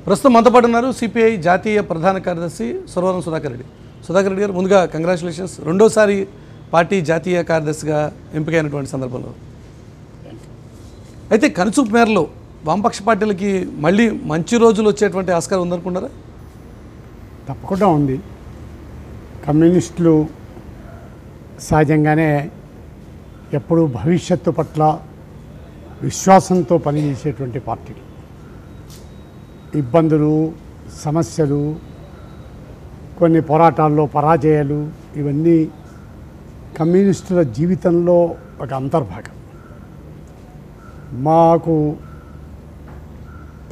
ప్రస్తుతం మనతో పాటు ఉన్నారు సిపిఐ జాతీయ ప్రధాన కార్యదర్శి సురవరం సుధాకర్ రెడ్డి. సుధాకర్ రెడ్డి గారు, ముందుగా కంగ్రాచులేషన్స్. రెండోసారి పార్టీ జాతీయ కార్యదర్శిగా ఎంపికైనటువంటి సందర్భంలో అయితే కనుచూపు మేరలో వామపక్ష పార్టీలకి మళ్ళీ మంచి రోజులు వచ్చేటువంటి ఆస్కారం ఉందనుకుంటారా? తప్పకుండా ఉంది. కమ్యూనిస్టులు సహజంగానే ఎప్పుడూ భవిష్యత్తు పట్ల విశ్వాసంతో పనిచేసేటువంటి పార్టీలు. ఇబ్బందులు, సమస్యలు, కొన్ని పోరాటాల్లో పరాజయాలు ఇవన్నీ కమ్యూనిస్టుల జీవితంలో ఒక అంతర్భాగం. మాకు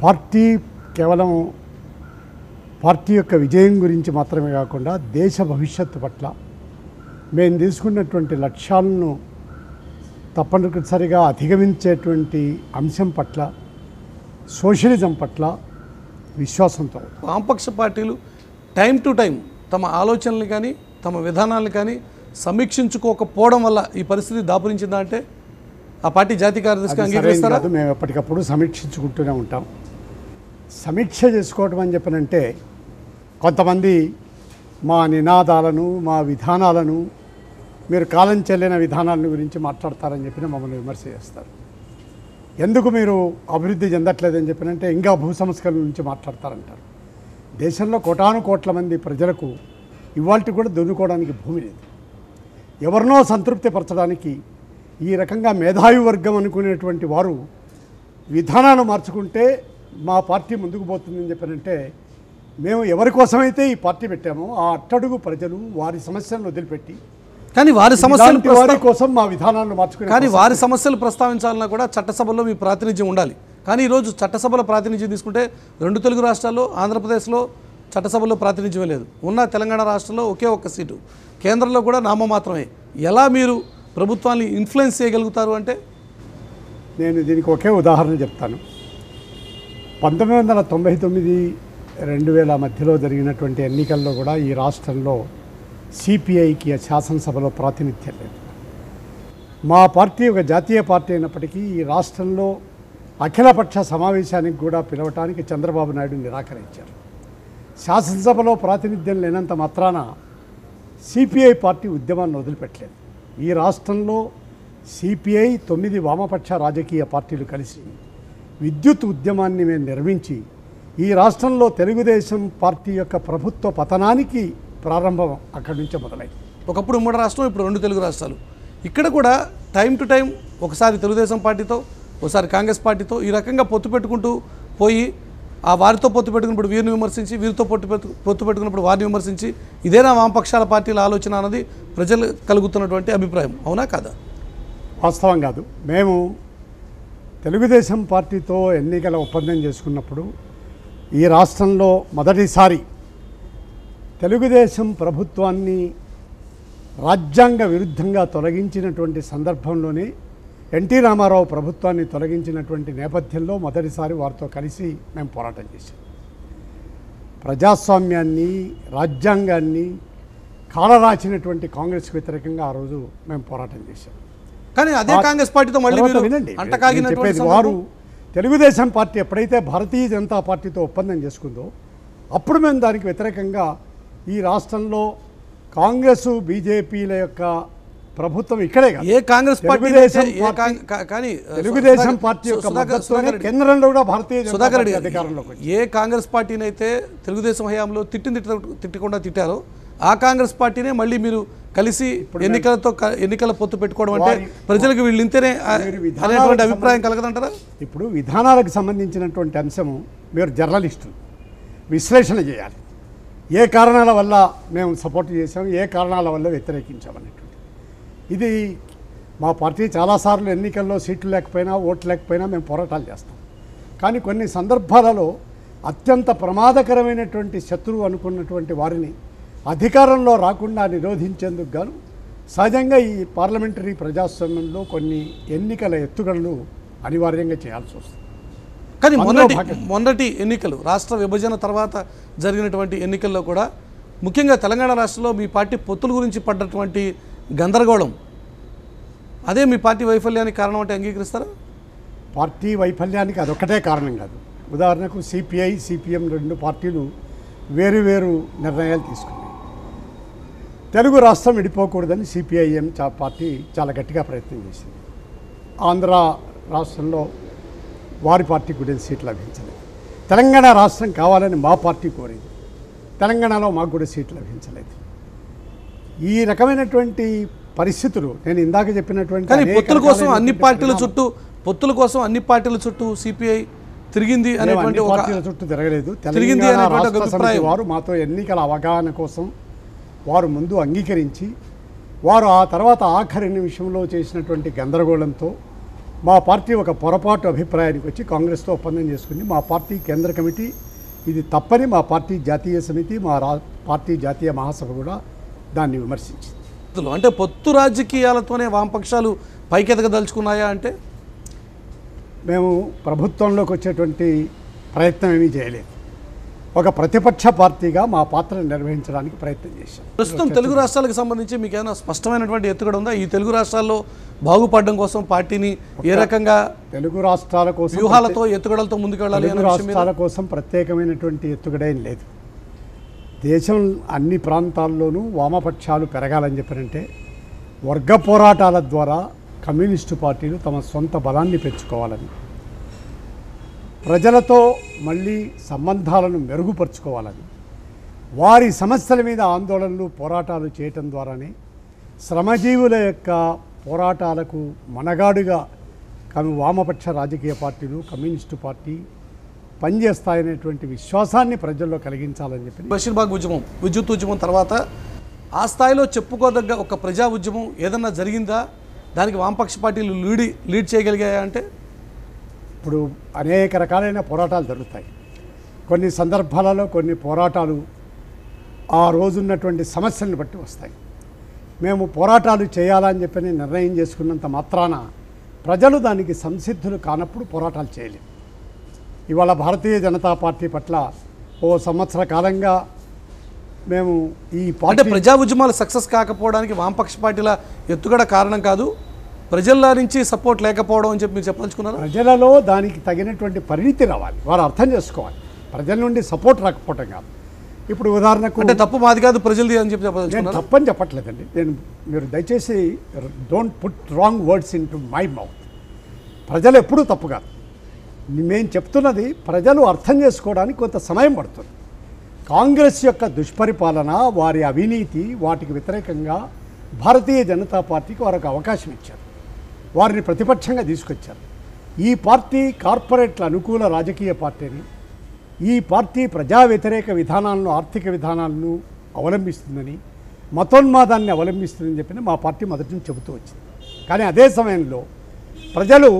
పార్టీ కేవలం పార్టీ యొక్క విజయం గురించి మాత్రమే కాకుండా దేశ భవిష్యత్తు పట్ల మేము తీసుకున్నటువంటి లక్ష్యాలను తప్పనిసరిగా అధిగమించేటువంటి అంశం పట్ల, సోషలిజం పట్ల విశ్వాసంతో వామపక్ష పార్టీలు టైం టు టైం తమ ఆలోచనలు కానీ తమ విధానాలను కానీ సమీక్షించుకోకపోవడం వల్ల ఈ పరిస్థితి దాపురించిందా అంటే ఆ పార్టీ జాతీయ కార్యదర్శిగా అంగీకరిస్తారా? మేము ఎప్పటికప్పుడు సమీక్షించుకుంటూనే ఉంటాం. సమీక్ష చేసుకోవడం అని చెప్పనంటే కొంతమంది మా నినాదాలను, మా విధానాలను, మీరు కాలం చెల్లిన విధానాలను గురించి మాట్లాడతారని చెప్పిన మమ్మల్ని విమర్శ చేస్తారు. ఎందుకు మీరు అభివృద్ధి చెందట్లేదని చెప్పినంటే ఇంకా భూ సంస్కరణ నుంచి మాట్లాడతారంటారు. దేశంలో కోటాను కోట్ల మంది ప్రజలకు ఇవాళ కూడా దున్నుకోవడానికి భూమి లేదు. ఎవరినో సంతృప్తి పరచడానికి ఈ రకంగా మేధావి వర్గం అనుకునేటువంటి వారు విధానాలు మార్చుకుంటే మా పార్టీ ముందుకు పోతుందని చెప్పినంటే మేము ఎవరి కోసమైతే ఈ పార్టీ పెట్టామో ఆ అట్టడుగు ప్రజలు వారి సమస్యలను వదిలిపెట్టి కానీ వారి కోసం మా విధానాలను మార్చుకుని కానీ వారి సమస్యలు ప్రస్తావించాలన్నా కూడా చట్టసభలో మీ ప్రాతినిధ్యం ఉండాలి. కానీ ఈరోజు చట్టసభలో ప్రాతినిధ్యం తీసుకుంటే 2 తెలుగు రాష్ట్రాల్లో, ఆంధ్రప్రదేశ్లో చట్టసభలో ప్రాతినిధ్యం లేదు. ఉన్న తెలంగాణ రాష్ట్రంలో ఒకే ఒక్క సీటు, కేంద్రంలో కూడా నామమాత్రమే. ఎలా మీరు ప్రభుత్వాన్ని ఇన్ఫ్లుయెన్స్ చేయగలుగుతారు అంటే? నేను దీనికి ఒకే ఉదాహరణ చెప్తాను. 1999, 2000 మధ్యలో జరిగినటువంటి ఎన్నికల్లో కూడా ఈ రాష్ట్రంలో సిపిఐకి శాసనసభలో ప్రాతినిధ్యం లేదు. మా పార్టీ ఒక జాతీయ పార్టీ అయినప్పటికీ ఈ రాష్ట్రంలో అఖిలపక్ష సమావేశానికి కూడా పిలవటానికి చంద్రబాబు నాయుడు నిరాకరించారు. శాసనసభలో ప్రాతినిధ్యం లేనంత మాత్రాన సిపిఐ పార్టీ ఉద్యమాన్ని వదిలిపెట్టలేదు. ఈ రాష్ట్రంలో సిపిఐ 9 వామపక్ష రాజకీయ పార్టీలు కలిసి విద్యుత్ ఉద్యమాన్ని మేము నిర్మించి ఈ రాష్ట్రంలో తెలుగుదేశం పార్టీ యొక్క ప్రభుత్వ పతనానికి ప్రారంభం అక్కడి నుంచే మొదలైంది. ఒకప్పుడు ఉమ్మడి రాష్ట్రం, ఇప్పుడు 2 తెలుగు రాష్ట్రాలు. ఇక్కడ కూడా టైం టు టైం ఒకసారి తెలుగుదేశం పార్టీతో, ఒకసారి కాంగ్రెస్ పార్టీతో ఈ రకంగా పొత్తు పెట్టుకుంటూ పోయి ఆ వారితో పొత్తు పెట్టుకున్నప్పుడు వీరిని విమర్శించి, వీరితో పొత్తు పెట్టుకున్నప్పుడు వారిని విమర్శించి, ఇదేనా వామపక్షాల పార్టీల ఆలోచన అన్నది ప్రజలు కలుగుతున్నటువంటి అభిప్రాయం. అవునా కాదా? వాస్తవం కాదు. మేము తెలుగుదేశం పార్టీతో ఎన్నికల ఒప్పందం చేసుకున్నప్పుడు ఈ రాష్ట్రంలో మొదటిసారి తెలుగుదేశం ప్రభుత్వాన్ని రాజ్యాంగ విరుద్ధంగా తొలగించినటువంటి సందర్భంలోనే ఎన్టీ రామారావు ప్రభుత్వాన్ని తొలగించినటువంటి నేపథ్యంలో మొదటిసారి వారితో కలిసి మేము పోరాటం చేశాం. ప్రజాస్వామ్యాన్ని, రాజ్యాంగాన్ని కాలరాచినటువంటి కాంగ్రెస్కి వ్యతిరేకంగా ఆ రోజు మేము పోరాటం చేశాం. కానీ అదే కాంగ్రెస్ పార్టీతో మళ్ళీ చెప్పేది వారు తెలుగుదేశం పార్టీ ఎప్పుడైతే భారతీయ జనతా పార్టీతో ఒప్పందం చేసుకుందో అప్పుడు మేము దానికి వ్యతిరేకంగా ఈ రాష్ట్రంలో కాంగ్రెస్, బీజేపీల యొక్క ప్రభుత్వం ఇక్కడే కాదు, ఏ కాంగ్రెస్ పార్టీ కానీ తెలుగుదేశం పార్టీ యొక్క మద్దతుతోనే కేంద్రంలో కూడా భారతీయ జనతా పార్టీ అధికారంలోకి వచ్చింది. ఏ కాంగ్రెస్ పార్టీని అయితే తెలుగుదేశం హయాంలో తిట్టకుండా తిట్టారో ఆ కాంగ్రెస్ పార్టీనే మళ్ళీ మీరు కలిసి ఎన్నికల పొత్తు పెట్టుకోవడం అంటే ప్రజలకు వీళ్ళు ఇంతేనే అనేటువంటి అభిప్రాయం కలగదంటారా? ఇప్పుడు విధానాలకు సంబంధించినటువంటి అంశము మీరు జర్నలిస్టులు విశ్లేషణ చేయాలి. ఏ కారణాల వల్ల మేము సపోర్ట్ చేసాం, ఏ కారణాల వల్ల వ్యతిరేకించామనేటువంటి ఇది మా పార్టీ చాలాసార్లు ఎన్నికల్లో సీట్లు లేకపోయినా, ఓట్లు లేకపోయినా మేము పోరాటాలు చేస్తాం. కానీ కొన్ని సందర్భాలలో అత్యంత ప్రమాదకరమైనటువంటి శత్రువు అనుకున్నటువంటి వారిని అధికారంలో రాకుండా నిరోధించేందుకు గాను సహజంగా ఈ పార్లమెంటరీ ప్రజాస్వామ్యంలో కొన్ని ఎన్నికల ఎత్తుగడలు అనివార్యంగా చేయాల్సి వస్తుంది. కానీ మొన్నటి ఎన్నికలు, రాష్ట్ర విభజన తర్వాత జరిగినటువంటి ఎన్నికల్లో కూడా ముఖ్యంగా తెలంగాణ రాష్ట్రంలో మీ పార్టీ పొత్తుల గురించి పడ్డటువంటి గందరగోళం అదే మీ పార్టీ వైఫల్యానికి కారణం అంటే అంగీకరిస్తారా? పార్టీ వైఫల్యానికి అదొక్కటే కారణం కాదు. ఉదాహరణకు సిపిఐ సిపిఎం రెండు పార్టీలు వేరు నిర్ణయాలు తీసుకున్నాయి. తెలుగు రాష్ట్రం విడిపోకూడదని సిపిఐఎం పార్టీ చాలా గట్టిగా ప్రయత్నం చేసింది. ఆంధ్ర రాష్ట్రంలో వారి పార్టీకి కూడా సీట్లు లభించలేదు. తెలంగాణ రాష్ట్రం కావాలని మా పార్టీ కోరింది. తెలంగాణలో మాకు కూడా సీట్లు లభించలేదు. ఈ రకమైనటువంటి పరిస్థితులు నేను ఇందాక చెప్పినటువంటి కానీ పొత్తుల కోసం అన్ని పార్టీల చుట్టూ సిపిఐ తిరిగింది అనేటువంటి ఒక పార్టీల చుట్టూ తిరగలేదు. తిరిగింది తెలంగాణ అనేటువంటి రాష్ట్ర సమితి అభిప్రాయం వారు మాతో ఎన్నికల అవగాహన కోసం వారు ముందు అంగీకరించి వారు ఆ తర్వాత ఆఖరి నిమిషంలో చేసినటువంటి గందరగోళంతో మా పార్టీ ఒక పొరపాటు అభిప్రాయానికి వచ్చి కాంగ్రెస్తో ఒప్పందం చేసుకుంది. మా పార్టీ కేంద్ర కమిటీ ఇది తప్పని మా పార్టీ జాతీయ సమితి పార్టీ జాతీయ మహాసభ కూడా దాన్ని విమర్శించింది. అంటే పొత్తు రాజకీయాలతోనే వామపక్షాలు పైకెదగదలుచుకున్నాయా? అంటే మేము ప్రభుత్వంలోకి వచ్చేటువంటి ప్రయత్నం ఏమీ చేయలేదు. ఒక ప్రతిపక్ష పార్టీగా మా పాత్రను నిర్వహించడానికి ప్రయత్నం చేశాం. ప్రస్తుతం తెలుగు రాష్ట్రాలకు సంబంధించి మీకు ఏమైనా స్పష్టమైనటువంటి ఎత్తుగడ ఉందా? ఈ తెలుగు రాష్ట్రాల్లో బాగుపడడం కోసం పార్టీని ఏ రకంగా తెలుగు రాష్ట్రాల కోసం వ్యూహాలతో ఎత్తుగడలతో ముందుకు వెళ్ళాలి? తెలుగు రాష్ట్రాల కోసం ప్రత్యేకమైనటువంటి ఎత్తుగడేం లేదు. దేశం అన్ని ప్రాంతాల్లోనూ వామపక్షాలు పెరగాలని చెప్పారంటే వర్గ పోరాటాల ద్వారా కమ్యూనిస్టు పార్టీలు తమ సొంత బలాన్ని పెంచుకోవాలని, ప్రజలతో మళ్ళీ సంబంధాలను మెరుగుపరుచుకోవాలని, వారి సమస్యల మీద ఆందోళనలు పోరాటాలు చేయటం ద్వారానే శ్రమజీవుల యొక్క పోరాటాలకు మనగాడుగా వామపక్ష రాజకీయ పార్టీలు కమ్యూనిస్టు పార్టీ పనిచేస్తాయనేటువంటి విశ్వాసాన్ని ప్రజల్లో కలిగించాలని చెప్పి బషీర్బాగ్ ఉద్యమం, విద్యుత్ ఉద్యమం తర్వాత ఆ స్థాయిలో చెప్పుకోదగ్గ ఒక ప్రజా ఉద్యమం ఏదన్నా జరిగిందా? దానికి వామపక్ష పార్టీలు లీడ్ చేయగలిగాయా? అంటే ఇప్పుడు అనేక రకాలైన పోరాటాలు జరుగుతాయి. కొన్ని సందర్భాలలో కొన్ని పోరాటాలు ఆ రోజున్నటువంటి సమస్యలను బట్టి వస్తాయి. మేము పోరాటాలు చేయాలని చెప్పని నిర్ణయం చేసుకున్నంత మాత్రాన ప్రజలు దానికి సంసిద్ధులు కానప్పుడు పోరాటాలు చేయలేము. ఇవాళ భారతీయ జనతా పార్టీ పట్ల ఓ సంవత్సర కాలంగా మేము ఈ అంటే ప్రజా ఉద్యమాలు సక్సెస్ కాకపోవడానికి వామపక్ష పార్టీల ఎత్తుగడ కారణం కాదు, ప్రజల నుంచి సపోర్ట్ లేకపోవడం అని చెప్పి మీరు చెప్పదలుచుకున్నారు. ప్రజలలో దానికి తగినటువంటి పరిణితి రావాలి, వారు అర్థం చేసుకోవాలి. ప్రజల నుండి సపోర్ట్ రాకపోవటం కాదు. ఇప్పుడు ఉదాహరణకు అంటే తప్పు మాది కాదు ప్రజలది అని చెప్పి చెప్పదలుచుకున్నారు. తప్పని చెప్పట్లేదండి. మీరు దయచేసి don't put wrong words in to my mouth. ప్రజలు ఎప్పుడూ తప్పు కాదు. మేము చెప్తున్నది ప్రజలు అర్థం చేసుకోవడానికి కొంత సమయం పడుతుంది. కాంగ్రెస్ యొక్క దుష్పరిపాలన, వారి అవినీతి, వాటికి వ్యతిరేకంగా భారతీయ జనతా పార్టీకి వారికి అవకాశం ఇచ్చారు. వారిని ప్రతిపక్షంగా తీసుకొచ్చారు. ఈ పార్టీ కార్పొరేట్ల అనుకూల రాజకీయ పార్టీని, ఈ పార్టీ ప్రజా వ్యతిరేక విధానాలను, ఆర్థిక విధానాలను అవలంబిస్తుందని, మతోన్మాదాన్ని అవలంబిస్తుందని చెప్పిన మా పార్టీ మొదటి నుంచి చెబుతూ వచ్చింది. కానీ అదే సమయంలో ప్రజలు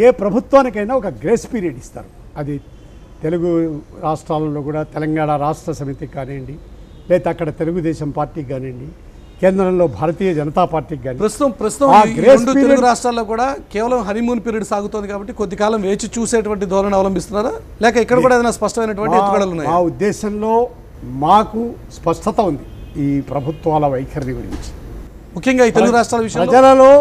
ఏ ప్రభుత్వానికైనా ఒక గ్రేస్ పీరియడ్ ఇస్తారు. అది తెలుగు రాష్ట్రాలలో కూడా తెలంగాణ రాష్ట్ర సమితికి కానివ్వండి, లేదా అక్కడ తెలుగుదేశం పార్టీకి కానివ్వండి, కేంద్రంలో భారతీయ జనతా పార్టీకి కానీ ప్రస్తుతం రెండు తెలుగు రాష్ట్రాల్లో కూడా కేవలం హనీమూన్ పీరియడ్ సాగుతోంది కాబట్టి కొద్ది కాలం వేచి చూసేటువంటి ధోరణి అవలంబిస్తున్నారా, లేక ఇక్కడ కూడా ఏదైనా స్పష్టమైనటువంటి ఎత్తుగడలు ఉన్నాయి? మా ఉద్దేశంలో మాకు స్పష్టత ఉంది ఈ ప్రభుత్వాల వైఖరి గురించి. ముఖ్యంగా ఈ తెలుగు రాష్ట్రాల విషయంలో ప్రజలలో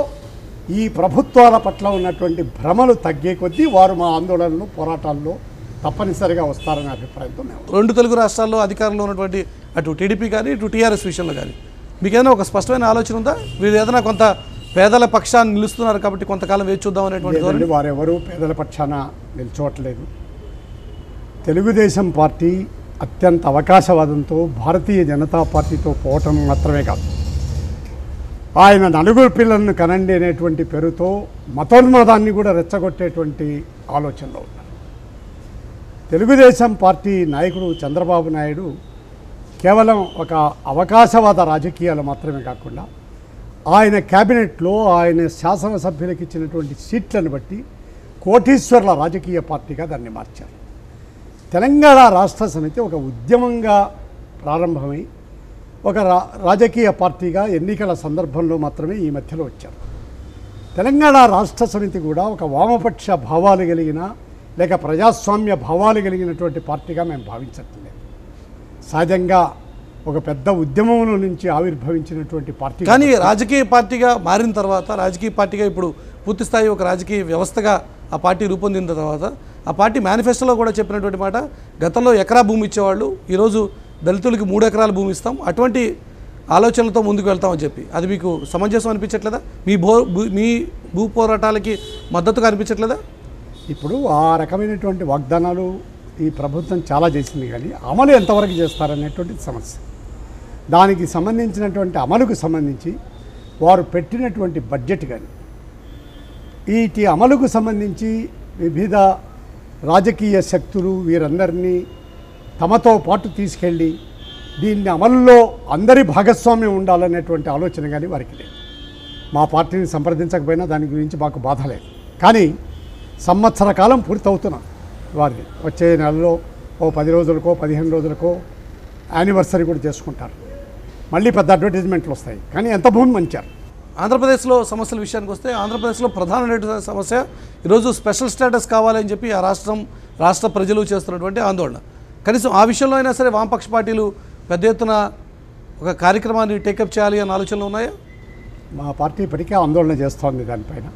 ఈ ప్రభుత్వాల పట్ల ఉన్నటువంటి భ్రమలు తగ్గే కొద్దీ వారు మా ఆందోళనలు, పోరాటాల్లో తప్పనిసరిగా వస్తారనే అభిప్రాయంతో మేము రెండు తెలుగు రాష్ట్రాల్లో అధికారంలో ఉన్నటువంటి అటు టీడీపీ కానీ ఇటు టీఆర్ఎస్ విషయంలో కానీ మీకు ఏదైనా ఒక స్పష్టమైన ఆలోచన ఉందా? వీరు ఏదైనా కొంత పేదల పక్షాన్ని నిలుస్తున్నారు కాబట్టి కొంతకాలం వేచి చూద్దాం అనేటువంటి వారెవరూ పేదల పక్షాన నిల్చోవట్లేదు. తెలుగుదేశం పార్టీ అత్యంత అవకాశవాదంతో భారతీయ జనతా పార్టీతో పోవటం మాత్రమే కాదు, ఆయన నలుగురు పిల్లలను కనండి అనేటువంటి పేరుతో మతోన్మాదాన్ని కూడా రెచ్చగొట్టేటువంటి ఆలోచనలో ఉన్నారు. తెలుగుదేశం పార్టీ నాయకుడు చంద్రబాబు నాయుడు కేవలం ఒక అవకాశవాద రాజకీయాలు మాత్రమే కాకుండా ఆయన క్యాబినెట్లో ఆయన శాసనసభ్యులకు ఇచ్చినటువంటి సీట్లను బట్టి కోటీశ్వర్ల రాజకీయ పార్టీగా దాన్ని మార్చారు. తెలంగాణ రాష్ట్ర సమితి ఒక ఉద్యమంగా ప్రారంభమై ఒక రాజకీయ పార్టీగా ఎన్నికల సందర్భంలో మాత్రమే ఈ మధ్యలో వచ్చారు. తెలంగాణ రాష్ట్ర సమితి కూడా ఒక వామపక్ష భావాలు కలిగిన లేక ప్రజాస్వామ్య భావాలు కలిగినటువంటి పార్టీగా మేము భావించట్లేదు. సహజంగా ఒక పెద్ద ఉద్యమంలో నుంచి ఆవిర్భవించినటువంటి పార్టీ. కానీ రాజకీయ పార్టీగా మారిన తర్వాత, రాజకీయ పార్టీగా ఇప్పుడు పూర్తిస్థాయి ఒక రాజకీయ వ్యవస్థగా ఆ పార్టీ రూపొందిన తర్వాత ఆ పార్టీ మేనిఫెస్టోలో కూడా చెప్పినటువంటి మాట, గతంలో ఎకరా భూమి ఇచ్చేవాళ్ళు ఈరోజు దళితులకి 3 ఎకరాల భూమి ఇస్తాం, అటువంటి ఆలోచనలతో ముందుకు వెళ్తామని చెప్పి, అది మీకు సమంజసం అనిపించట్లేదా? మీ భూ పోరాటాలకి మద్దతుగా అనిపించట్లేదా? ఇప్పుడు ఆ రకమైనటువంటి వాగ్దానాలు ఈ ప్రభుత్వం చాలా చేసింది, కానీ అమలు ఎంతవరకు చేస్తారనేటువంటి సమస్య. దానికి సంబంధించినటువంటి అమలుకు సంబంధించి వారు పెట్టినటువంటి బడ్జెట్ కానీ వీటి అమలుకు సంబంధించి వివిధ రాజకీయ శక్తులు వీరందరినీ తమతో పాటు తీసుకెళ్ళి దీన్ని అమలులో అందరి భాగస్వామ్యం ఉండాలనేటువంటి ఆలోచన కానీ వారికి లేదు. మా పార్టీని సంప్రదించకపోయినా దాని గురించి మాకు బాధ లేదు. కానీ సంవత్సర కాలం పూర్తవుతున్నాం వారిని, వచ్చే నెలలో ఓ 10 రోజులకో 15 రోజులకో యానివర్సరీ కూడా చేసుకుంటారు, మళ్ళీ పెద్ద అడ్వర్టైజ్మెంట్లు వస్తాయి. కానీ ఎంత భూమి మంచారు. ఆంధ్రప్రదేశ్లో సమస్యల విషయానికి వస్తే, ఆంధ్రప్రదేశ్లో ప్రధానమైన సమస్య ఈరోజు స్పెషల్ స్టేటస్ కావాలని చెప్పి ఆ రాష్ట్ర ప్రజలు చేస్తున్నటువంటి ఆందోళన. కనీసం ఆ విషయంలో అయినా సరే వామపక్ష పార్టీలు పెద్ద ఎత్తున ఒక కార్యక్రమాన్ని టేకప్ చేయాలి అన్న ఆలోచనలు ఉన్నాయా? మా పార్టీ ఇప్పటికే ఆందోళన చేస్తోంది దానిపైన.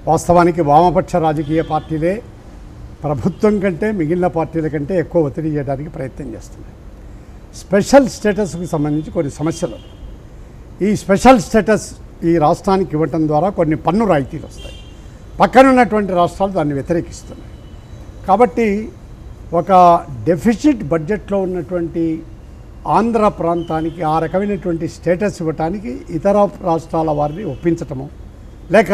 వాస్తవానికి వామపక్ష రాజకీయ పార్టీలే ప్రభుత్వం కంటే మిగిలిన పార్టీల కంటే ఎక్కువ ఒత్తిడి చేయడానికి ప్రయత్నం చేస్తున్నాయి. స్పెషల్ స్టేటస్కి సంబంధించి కొన్ని సమస్యలు. ఈ స్పెషల్ స్టేటస్ ఈ రాష్ట్రానికి ఇవ్వటం ద్వారా కొన్ని పన్ను రాయితీలు వస్తాయి, పక్కనున్నటువంటి రాష్ట్రాలు దాన్ని వ్యతిరేకిస్తున్నాయి. కాబట్టి ఒక డెఫిసిట్ బడ్జెట్లో ఉన్నటువంటి ఆంధ్ర ప్రాంతానికి ఆ రకమైనటువంటి స్టేటస్ ఇవ్వటానికి ఇతర రాష్ట్రాల వారిని ఒప్పించటము, లేక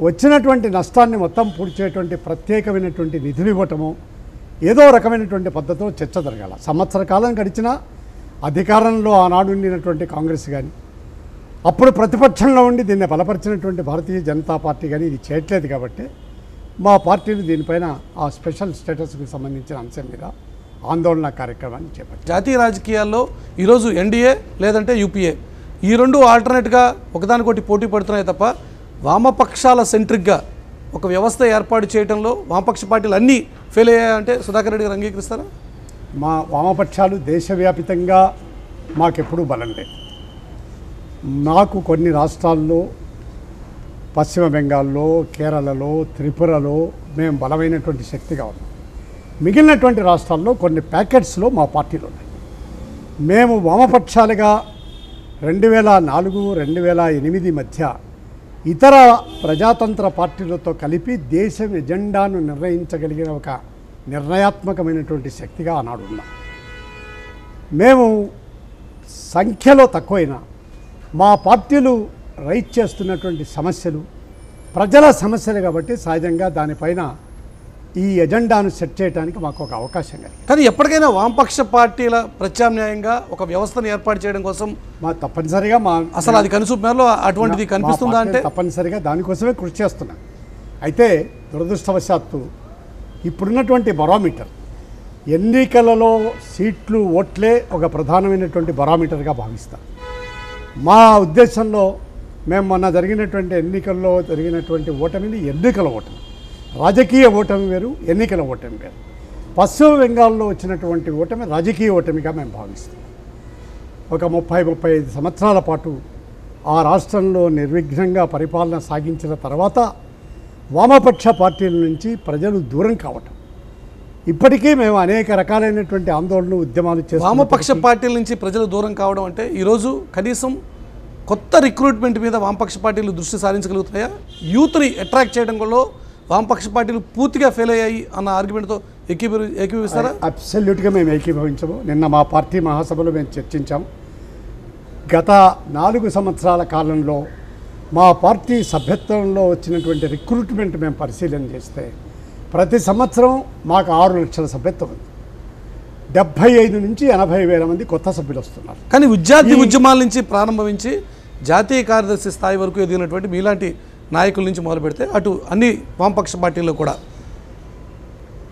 వచ్చినటువంటి నష్టాన్ని మొత్తం పూడ్చేటువంటి ప్రత్యేకమైనటువంటి నిధులు ఇవ్వటము, ఏదో రకమైనటువంటి పద్ధతిలో చర్చ జరగాల. సంవత్సర కాలం గడిచినా అధికారంలో ఆనాడు ఉండినటువంటి కాంగ్రెస్ కానీ, అప్పుడు ప్రతిపక్షంలో ఉండి దీన్ని బలపరిచినటువంటి భారతీయ జనతా పార్టీ కానీ ఇది చేయట్లేదు. కాబట్టి మా పార్టీలు దీనిపైన ఆ స్పెషల్ స్టేటస్కి సంబంధించిన అంశం మీద ఆందోళన కార్యక్రమాన్ని చేపట్టారు. జాతీయ రాజకీయాల్లో ఈరోజు ఎన్డీఏ లేదంటే యూపీఏ, ఈ రెండు ఆల్టర్నేట్గా ఒకదానికొకటి పోటీ పడుతున్నాయి తప్ప వామపక్షాల సెంట్రిక్గా ఒక వ్యవస్థ ఏర్పాటు చేయడంలో వామపక్ష పార్టీలు అన్నీ ఫెయిల్ అయ్యాయంటే సుధాకర్ రెడ్డి గారు అంగీకరిస్తారా? మా వామపక్షాలు దేశవ్యాపితంగా మాకెప్పుడూ బలం లేదు. నాకు కొన్ని రాష్ట్రాల్లో, పశ్చిమ బెంగాల్లో, కేరళలో, త్రిపురలో మేము బలమైనటువంటి శక్తిగా ఉన్నాం. మిగిలినటువంటి రాష్ట్రాల్లో కొన్ని ప్యాకెట్స్లో మా పార్టీలు ఉన్నాయి. మేము వామపక్షాలుగా 2004, 2008 మధ్య ఇతర ప్రజాతంత్ర పార్టీలతో కలిపి దేశం ఎజెండాను నిర్ణయించగలిగిన ఒక నిర్ణయాత్మకమైనటువంటి శక్తిగా ఆనాడు ఉన్నాం. మేము సంఖ్యలో తక్కువైనా మా పార్టీలు రైట్ చేస్తున్నటువంటి సమస్యలు ప్రజల సమస్యలు కాబట్టి సహజంగా దానిపైన ఈ ఎజెండాను సెట్ చేయడానికి మాకు ఒక అవకాశం కలిగింది. కానీ ఎప్పటికైనా వామపక్ష పార్టీల ప్రత్యామ్నాయంగా ఒక వ్యవస్థను ఏర్పాటు చేయడం కోసం తప్పనిసరిగా అసలు అది కనుసూపు మేరలో అటువంటిది కనిపిస్తుందా అంటే తప్పనిసరిగా దానికోసమే కృషి చేస్తున్నాం. అయితే దురదృష్టవశాత్తు ఇప్పుడున్నటువంటి బరామీటర్, ఎన్నికలలో సీట్లు ఓట్లే ఒక ప్రధానమైనటువంటి బరామీటర్గా భావిస్తాం. మా ఉద్దేశంలో మేము మొన్న జరిగినటువంటి ఎన్నికల్లో జరిగినటువంటి ఓటమిని ఎన్నికల ఓటమి, రాజకీయ ఓటమి వేరు, ఎన్నికల ఓటమి వేరు. పశ్చిమ బెంగాల్లో వచ్చినటువంటి ఓటమి రాజకీయ ఓటమిగా మేము భావిస్తాం. ఒక 30-35 సంవత్సరాల పాటు ఆ రాష్ట్రంలో నిర్విఘ్నంగా పరిపాలన సాగించిన తర్వాత వామపక్ష పార్టీల నుంచి ప్రజలు దూరం కావటం, ఇప్పటికీ మేము అనేక రకాలైనటువంటి ఆందోళనలు, ఉద్యమాలు చేస్తాం. వామపక్ష పార్టీల నుంచి ప్రజలు దూరం కావడం అంటే ఈరోజు కనీసం కొత్త రిక్రూట్మెంట్ మీద వామపక్ష పార్టీలు దృష్టి సారించగలుగుతాయా? యూత్ని అట్రాక్ట్ చేయడంలో వామపక్ష పార్టీలు పూర్తిగా ఫెయిల్ అయ్యాయి అన్న ఆర్గ్యుమెంట్తో ఏకీభవిస్తారా? అబ్సల్యూట్గా మేము ఏకీభవించము. నిన్న మా పార్టీ మహాసభలో మేము చర్చించాం. గత 4 సంవత్సరాల కాలంలో మా పార్టీ సభ్యత్వంలో వచ్చినటువంటి రిక్రూట్మెంట్ మేము పరిశీలన చేస్తే ప్రతి సంవత్సరం మాకు 6 లక్షల సభ్యత్వం ఉంది. 75 నుంచి 80 వేల మంది కొత్త సభ్యులు వస్తున్నారు. కానీ విద్యార్థి ఉద్యమాల నుంచి ప్రారంభించి జాతీయ కార్యదర్శి స్థాయి వరకు ఎదిగినటువంటి మీలాంటి నాయకుల నుంచి మొదలు పెడితే అటు అన్ని వామపక్ష పార్టీల్లో కూడా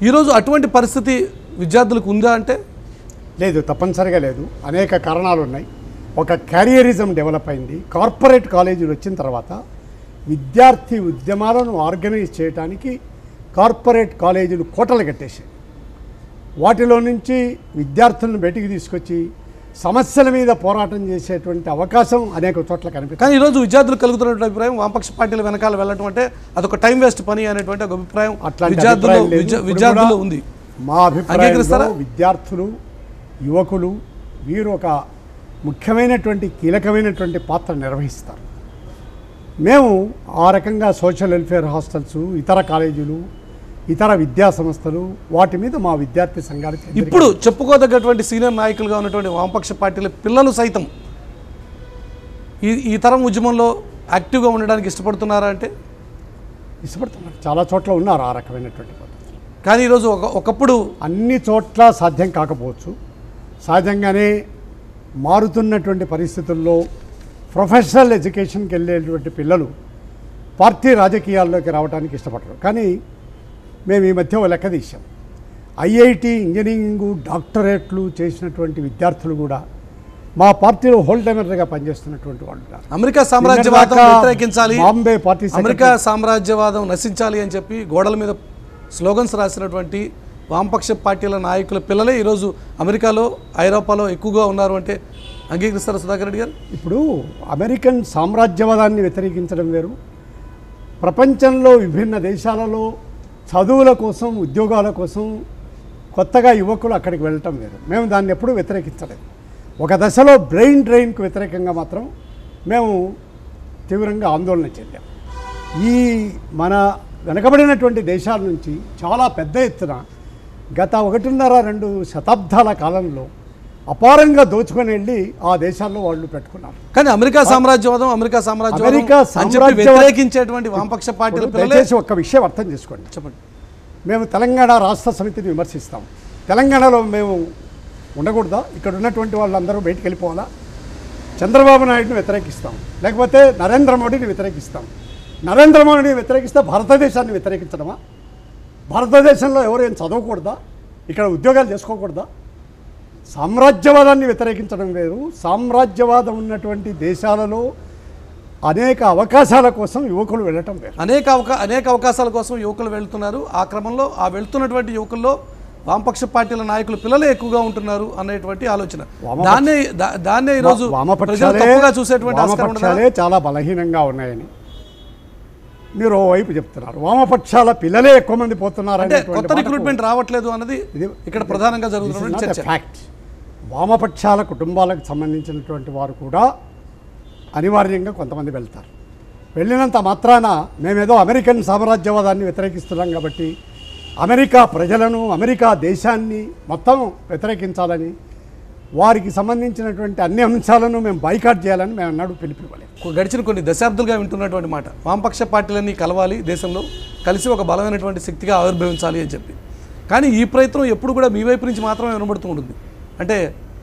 ఈరోజు అటువంటి పరిస్థితి విద్యార్థులకు ఉందా అంటే? లేదు, తప్పనిసరిగా లేదు. అనేక కారణాలు ఉన్నాయి. ఒక క్యారియరిజం డెవలప్ అయింది. కార్పొరేట్ కాలేజీలు వచ్చిన తర్వాత విద్యార్థి ఉద్యమాలను ఆర్గనైజ్ చేయడానికి కార్పొరేట్ కాలేజీలు కోటలు కట్టేసాయి. వాటిలో నుంచి విద్యార్థులను బయటికి తీసుకొచ్చి సమస్యల మీద పోరాటం చేసేటువంటి అవకాశం అనేక చోట్ల కనిపిస్తుంది. కానీ ఈరోజు విద్యార్థులు కలుగుతున్నటువంటి అభిప్రాయం వామపక్ష పార్టీల వెనకాల వెళ్ళటం అంటే అదొక టైం వేస్ట్ పని అనేటువంటి ఒక అభిప్రాయం విద్యార్థులు ఉంది. మా అభిప్రాయంలో విద్యార్థులు, యువకులు వీరు ఒక ముఖ్యమైనటువంటి కీలకమైనటువంటి పాత్ర నిర్వహిస్తారు. మేము ఆ రకంగా సోషల్ వెల్ఫేర్ హాస్టల్స్, ఇతర కాలేజీలు, ఇతర విద్యా సంస్థలు వాటి మీద మా విద్యార్థి సంఘాలు ఇప్పుడు చెప్పుకోదగ్గటువంటి సీనియర్ నాయకులుగా ఉన్నటువంటి వామపక్ష పార్టీల పిల్లలు సైతం ఈ తరం ఉద్యమంలో యాక్టివ్గా ఉండడానికి ఇష్టపడుతున్నారా అంటే ఇష్టపడుతున్నారు. చాలా చోట్ల ఉన్నారు ఆ రకమైనటువంటి పద్ధతులు. కానీ ఈరోజు ఒకప్పుడు అన్ని చోట్ల సాధ్యం కాకపోవచ్చు. సహజంగానే మారుతున్నటువంటి పరిస్థితుల్లో ప్రొఫెషనల్ ఎడ్యుకేషన్కి వెళ్ళేటువంటి పిల్లలు పార్టీ రాజకీయాల్లోకి రావడానికి ఇష్టపడరు. కానీ మేము ఈ మధ్య ఓ లెక్క తీసాం. ఐఐటి, ఇంజనీరింగ్, డాక్టరేట్లు చేసినటువంటి విద్యార్థులు కూడా మా పార్టీలో హోల్ టైమర్గా పనిచేస్తున్నటువంటి వాళ్ళు. అమెరికా సామ్రాజ్యవాదం వ్యతిరేకించాలి, బాంబే పార్టీ అమెరికా సామ్రాజ్యవాదం నశించాలి అని చెప్పి గోడల మీద స్లోగన్స్ రాసినటువంటి వామపక్ష పార్టీల నాయకుల పిల్లలే ఈరోజు అమెరికాలో, ఐరోపాలో ఎక్కువగా ఉన్నారు అంటే అంగీకరిస్తారు సుధాకర్ రెడ్డి గారు? ఇప్పుడు అమెరికన్ సామ్రాజ్యవాదాన్ని వ్యతిరేకించడం వేరు, ప్రపంచంలో విభిన్న దేశాలలో చదువుల కోసం, ఉద్యోగాల కోసం కొత్తగా యువకులు అక్కడికి వెళ్ళటం వేరు. మేము దాన్ని ఎప్పుడూ వ్యతిరేకించలేదు. ఒక దశలో బ్రెయిన్ డ్రైన్కు వ్యతిరేకంగా మాత్రం మేము తీవ్రంగా ఆందోళన చెందాం. ఈ మన వెనకబడినటువంటి దేశాల నుంచి చాలా పెద్ద ఎత్తున గత 1.5-2 శతాబ్దాల కాలంలో అపారంగా దోచుకొని వెళ్ళి ఆ దేశాల్లో వాళ్ళు పెట్టుకున్నారు. కానీ అమెరికా సామ్రాజ్యవాదం వ్యతిరేకించేటువంటి వామపక్ష పార్టీల పిల్లలే ఒక్క విషయం అర్థం చేసుకోండి. చెప్పండి. మేము తెలంగాణ రాష్ట్ర సమితిని విమర్శిస్తాం. తెలంగాణలో మేము ఉండకూడదా? ఇక్కడ ఉన్నటువంటి వాళ్ళందరూ బయటికి వెళ్ళిపోవాలా? చంద్రబాబు నాయుడుని వ్యతిరేకిస్తాం, లేకపోతే నరేంద్ర మోడీని వ్యతిరేకిస్తాం. నరేంద్ర మోడీని వ్యతిరేకిస్తే భారతదేశాన్ని వ్యతిరేకించడమా? భారతదేశంలో ఎవరేం చదవకూడదా? ఇక్కడ ఉద్యోగాలు చేసుకోకూడదా? సామ్రాజ్యవాదాన్ని వ్యతిరేకించడం వేరు. సామ్రాజ్యవాదం ఉన్నటువంటి దేశాలలో అనేక అవకాశాల కోసం యువకులు వెళ్ళటం వేరు. అనేక అవకాశాల కోసం యువకులు వెళ్తున్నారు. ఆ క్రమంలో ఆ వెళ్తున్నటువంటి యువకుల్లో వామపక్ష పార్టీల నాయకులు పిల్లలే ఎక్కువగా ఉంటున్నారు అనేటువంటి ఆలోచన. దాన్నే ఈరోజు వామపక్షాలే చాలా బలహీనంగా ఉన్నాయని మీరు ఓవైపు చెప్తున్నారు. వామపక్షాల పిల్లలే ఎక్కువ మంది పోతున్నారు అంటే కొత్త రిక్రూట్మెంట్ రావట్లేదు అన్నది ఇక్కడ ప్రధానంగా జరుగుతున్న చర్చ. ఫ్యాక్ట్. వామపక్షాల కుటుంబాలకు సంబంధించినటువంటి వారు కూడా అనివార్యంగా కొంతమంది వెళ్తారు. వెళ్ళినంత మాత్రాన మేమేదో అమెరికన్ సామ్రాజ్యవాదాన్ని వ్యతిరేకిస్తున్నాం కాబట్టి అమెరికా ప్రజలను, అమెరికా దేశాన్ని మొత్తం వ్యతిరేకించాలని, వారికి సంబంధించినటువంటి అన్ని అంశాలను మేము బైకాట్ చేయాలని మేము అన్నాడు పిలుపునివ్వలేదు. గడిచిన కొన్ని దశాబ్దాలుగా వింటున్నటువంటి మాట, వామపక్ష పార్టీలన్నీ కలవాలి, దేశంలో కలిసి ఒక బలమైనటువంటి శక్తిగా ఆవిర్భవించాలి అని చెప్పి. కానీ ఈ ప్రయత్నం ఎప్పుడు కూడా మీ వైపు నుంచి మాత్రమే వినబడుతూ ఉంటుంది. అంటే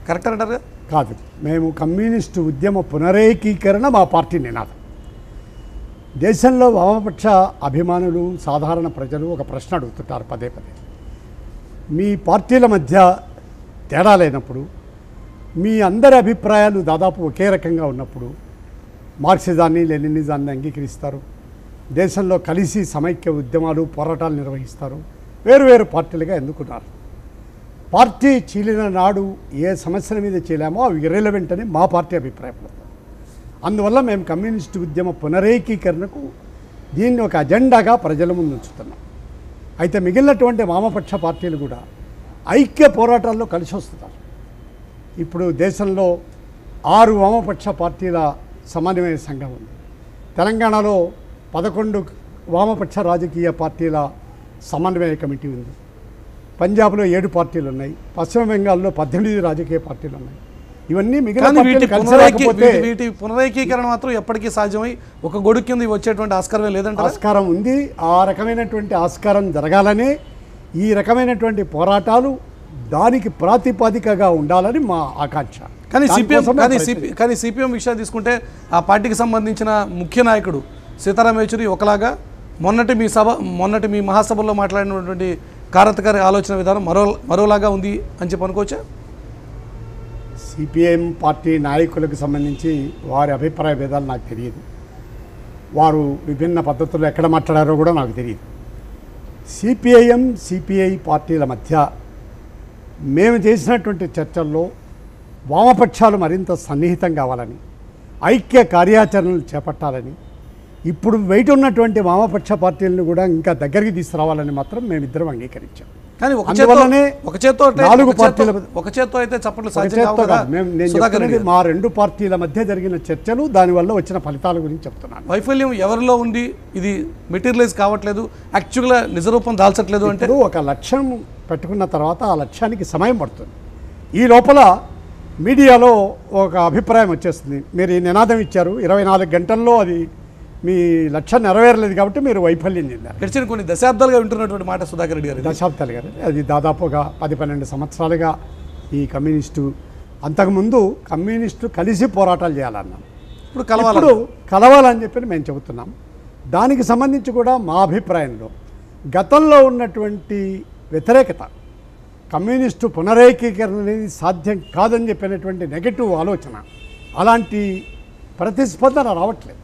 కరెక్ట్ అంటారు కాదు. మేము కమ్యూనిస్టు ఉద్యమ పునరేకీకరణ మా పార్టీ నినాదం. దేశంలో వామపక్ష అభిమానులు, సాధారణ ప్రజలు ఒక ప్రశ్న అడుగుతుంటారు పదే పదే. మీ పార్టీల మధ్య తేడా లేనప్పుడు, మీ అందరి అభిప్రాయాలు దాదాపు ఒకే రకంగా ఉన్నప్పుడు మార్క్సిజాన్ని, లెనినిజాన్ని అంగీకరిస్తారు, దేశంలో కలిసి సమైక్య ఉద్యమాలు, పోరాటాలు నిర్వహిస్తారు. వేరువేరు పార్టీలుగా ఎందుకున్నారు? పార్టీ చీలిన నాడు ఏ సమస్యల మీద చీలామో అవి ఇర్రెలవెంట్ అని మా పార్టీ అభిప్రాయపడతాం. అందువల్ల మేము కమ్యూనిస్టు ఉద్యమ పునరేకీకరణకు దీన్ని ఒక అజెండాగా ప్రజల ముందు ఉంచుతున్నాం. అయితే మిగిలినటువంటి వామపక్ష పార్టీలు కూడా ఐక్య పోరాటాల్లో కలిసి వస్తున్నారు. ఇప్పుడు దేశంలో 6 వామపక్ష పార్టీల సమన్వయ సంఘం ఉంది. తెలంగాణలో 11 వామపక్ష రాజకీయ పార్టీల సమన్వయ కమిటీ ఉంది. పంజాబ్లో 7 పార్టీలు ఉన్నాయి. పశ్చిమ బెంగాల్లో 18 రాజకీయ పార్టీలు ఉన్నాయి. ఇవన్నీ మిగిలిన వీటి పునరేకీకరణ మాత్రం ఎప్పటికీ సాధ్యమై ఒక గొడుగు కింద వచ్చేటువంటి ఆస్కారమే లేదంటే? ఆస్కారం ఉంది. ఆ రకమైనటువంటి ఆస్కారం జరగాలని, ఈ రకమైనటువంటి పోరాటాలు దానికి ప్రాతిపదికగా ఉండాలని మా ఆకాంక్ష. కానీ సిపిఎం విషయాన్ని తీసుకుంటే ఆ పార్టీకి సంబంధించిన ముఖ్య నాయకుడు సీతారాం యేచూరి ఒకలాగా, మొన్నటి మీ మహాసభలో మాట్లాడినటువంటి కారతకారి ఆలోచన విధానం మరోలాగా ఉంది అని చెప్పి అనుకోవచ్చా? సిపిఎం పార్టీ నాయకులకు సంబంధించి వారి అభిప్రాయ భేదాలు నాకు తెలియదు. వారు విభిన్న పద్ధతుల్లో ఎక్కడ మాట్లాడారో కూడా నాకు తెలియదు. సిపిఐఎం, సిపిఐ పార్టీల మధ్య మేము చేసినటువంటి చర్చల్లో వామపక్షాలు మరింత సన్నిహితం కావాలని, ఐక్య కార్యాచరణలు చేపట్టాలని, ఇప్పుడు బయట ఉన్నటువంటి వామపక్ష పార్టీలను కూడా ఇంకా దగ్గరికి తీసుకురావాలని మాత్రం మేమిద్దరం అంగీకరించాం. కానీ అందువల్లనే ఒక చేత్తో అయితే చప్పట్లు సాధ్యం కావు కదా. నేను చెప్తున్నది మా రెండు పార్టీల మధ్య జరిగిన చర్చలు, దానివల్ల వచ్చిన ఫలితాల గురించి చెప్తున్నాను. వైఫల్యం ఎవరిలో ఉంది, ఇది మెటీరియలైజ్ కావట్లేదు, యాక్చువల్గా నిజరూపం దాల్చట్లేదు అంటే ఒక లక్ష్యం పెట్టుకున్న తర్వాత ఆ లక్ష్యానికి సమయం పడుతుంది. ఈ లోపల మీడియాలో ఒక అభిప్రాయం వచ్చేస్తుంది, మీరు ఈ నినాదం ఇచ్చారు 24 గంటల్లో అది మీ లక్ష్యం నెరవేరలేదు కాబట్టి మీరు వైఫల్యం చెందారు. గడిచిన కొన్ని దశాబ్దాలుగా వింటున్నటువంటి మాట సుధాకర్ రెడ్డి గారు. దశాబ్దాలు గారు అది దాదాపుగా 10-12 సంవత్సరాలుగా ఈ కమ్యూనిస్టు, అంతకుముందు కమ్యూనిస్టు కలిసి పోరాటాలు చేయాలన్నాం, ఇప్పుడు కలవాలని చెప్పి మేము చెబుతున్నాం. దానికి సంబంధించి కూడా మా అభిప్రాయంలో గతంలో ఉన్నటువంటి వ్యతిరేకత, కమ్యూనిస్టు పునరేకీకరణ అనేది సాధ్యం కాదని చెప్పినటువంటి నెగటివ్ ఆలోచన, అలాంటి ప్రతిస్పందన రావట్లేదు.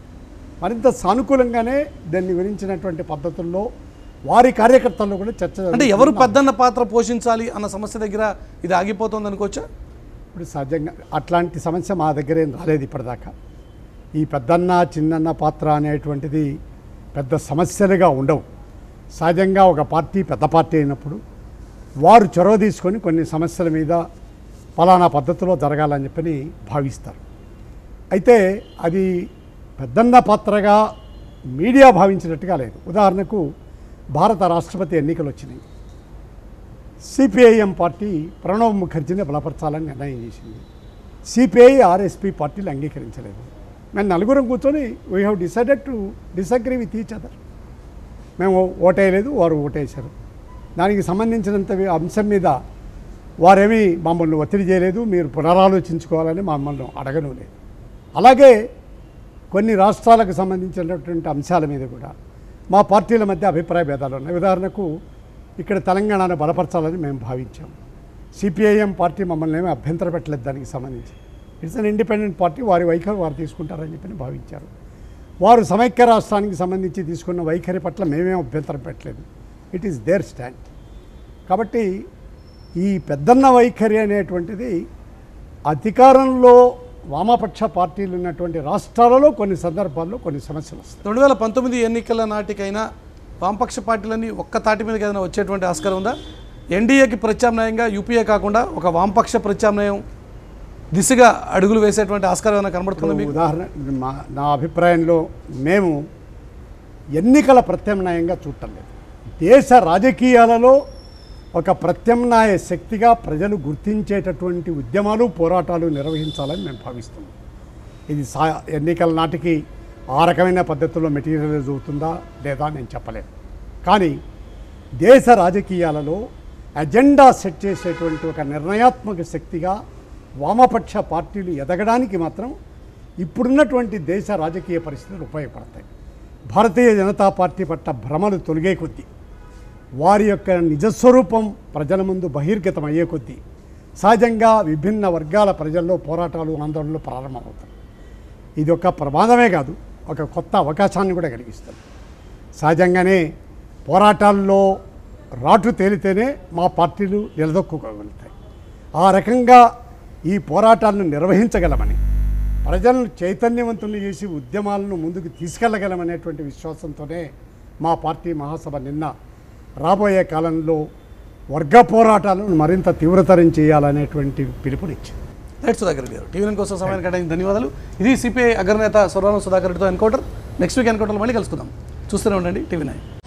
మరింత సానుకూలంగానే దాన్ని గురించినటువంటి పద్ధతుల్లో వారి కార్యకర్తల్లో కూడా చర్చ. అంటే ఎవరు పెద్దన్న పాత్ర పోషించాలి అన్న సమస్య దగ్గర ఇది ఆగిపోతుంది అనుకోవచ్చా? ఇప్పుడు సహజంగా అట్లాంటి సమస్య మా దగ్గర ఏం రాలేదు ఇప్పటిదాకా. ఈ పెద్దన్న చిన్నన్న పాత్ర అనేటువంటిది పెద్ద సమస్యలుగా ఉండవు. సహజంగా ఒక పార్టీ పెద్ద పార్టీ అయినప్పుడు వారు చొరవ తీసుకొని కొన్ని సమస్యల మీద ఫలానా పద్ధతిలో జరగాలని చెప్పని భావిస్తారు. అయితే అది పెద్దన్న పాత్రగా మీడియా భావించినట్టుగా లేదు. ఉదాహరణకు భారత రాష్ట్రపతి ఎన్నికలు వచ్చినాయి, సిపిఐఎం పార్టీ ప్రణబ్ ముఖర్జీని బలపరచాలని నిర్ణయం చేసింది. సిపిఐ ఆర్ఎస్పి పార్టీలు అంగీకరించలేదు. మేము నలుగురం కూర్చొని we have decided to disagree with each other. మేము ఓటేయలేదు, వారు ఓటేశారు. దానికి సంబంధించినంత అంశం మీద వారేమీ మమ్మల్ని ఒత్తిడి చేయలేదు, మీరు పునరాలోచించుకోవాలని మమ్మల్ని అడగను లేదు. అలాగే కొన్ని రాష్ట్రాలకు సంబంధించినటువంటి అంశాల మీద కూడా మా పార్టీల మధ్య అభిప్రాయ భేదాలు ఉన్నాయి. ఉదాహరణకు ఇక్కడ తెలంగాణను బలపరచాలని మేము భావించాం. సిపిఐఎం పార్టీ మమ్మల్ని ఏమీ అభ్యంతర పెట్టలేదు దానికి సంబంధించి. ఇట్స్ అన్ ఇండిపెండెంట్ పార్టీ, వారి వైఖరి వారు తీసుకుంటారని చెప్పి భావించారు. వారు సమైక్య రాష్ట్రానికి సంబంధించి తీసుకున్న వైఖరి పట్ల మేమేం అభ్యంతరం పెట్టలేదు. It is their stand. కాబట్టి ఈ పెద్దన్న వైఖరి అనేటువంటిది అధికారంలో వామపక్ష పార్టీలు ఉన్నటువంటి రాష్ట్రాలలో కొన్ని సందర్భాల్లో కొన్ని సమస్యలు వస్తాయి. 2019 ఎన్నికల నాటికైనా వామపక్ష పార్టీలన్నీ ఒక్క తాటి మీదకి ఏదైనా వచ్చేటువంటి ఆస్కారం ఉందా? ఎన్డీఏకి ప్రత్యామ్నాయంగా యూపీఏ కాకుండా ఒక వామపక్ష ప్రత్యామ్నాయం దిశగా అడుగులు వేసేటువంటి ఆస్కారం ఏమైనా కనబడుతుంది మీకు? ఉదాహరణ నా అభిప్రాయంలో మేము ఎన్నికల ప్రత్యామ్నాయంగా చూడటం లేదు. దేశ రాజకీయాలలో ఒక ప్రత్యామ్నాయ శక్తిగా ప్రజలు గుర్తించేటటువంటి ఉద్యమాలు, పోరాటాలు నిర్వహించాలని మేము భావిస్తున్నాం. ఇది ఎన్నికల నాటికి ఆ రకమైన పద్ధతుల్లో మెటీరియలైజ్ అవుతుందా లేదా నేను చెప్పలేను. కానీ దేశ రాజకీయాలలో అజెండా సెట్ చేసేటువంటి ఒక నిర్ణయాత్మక శక్తిగా వామపక్ష పార్టీలు ఎదగడానికి మాత్రం ఇప్పుడున్నటువంటి దేశ రాజకీయ పరిస్థితులు ఉపయోగపడతాయి. భారతీయ జనతా పార్టీ పట్ల భ్రమలు తొలగే కొద్దీ, వారి యొక్క నిజస్వరూపం ప్రజల ముందు బహిర్గతం అయ్యే కొద్దీ సహజంగా విభిన్న వర్గాల ప్రజల్లో పోరాటాలు, ఆందోళనలు ప్రారంభమవుతాయి. ఇది ఒక ప్రమాదమే కాదు, ఒక కొత్త అవకాశాన్ని కూడా కలిగిస్తుంది. సహజంగానే పోరాటాల్లో రాటు తేలితేనే మా పార్టీలు నిలదొక్కుకోగలుగుతాయి. ఆ రకంగా ఈ పోరాటాలను నిర్వహించగలమని, ప్రజలను చైతన్యవంతులు చేసి ఉద్యమాలను ముందుకు తీసుకెళ్లగలమనేటువంటి విశ్వాసంతోనే మా పార్టీ మహాసభ నిన్న రాబోయే కాలంలో వర్గ పోరాటాలను మరింత తీవ్రతరం చేయాలనేటువంటి పిలుపునిచ్చింది. రైట్ సుధాకర్ రెడ్డి గారు, టీవీ కోసం సమయాన్ని కేటాయించి ధన్యవాదాలు. ఇది సిపిఐ అగ్రనేత సురవరం సుధాకర్ రెడ్డితో ఎన్కౌంటర్. నెక్స్ట్ వీక్ ఎన్కౌంటర్లో మళ్ళీ కలుసుకుందాం. చూస్తూనే ఉండండి టీవీ9.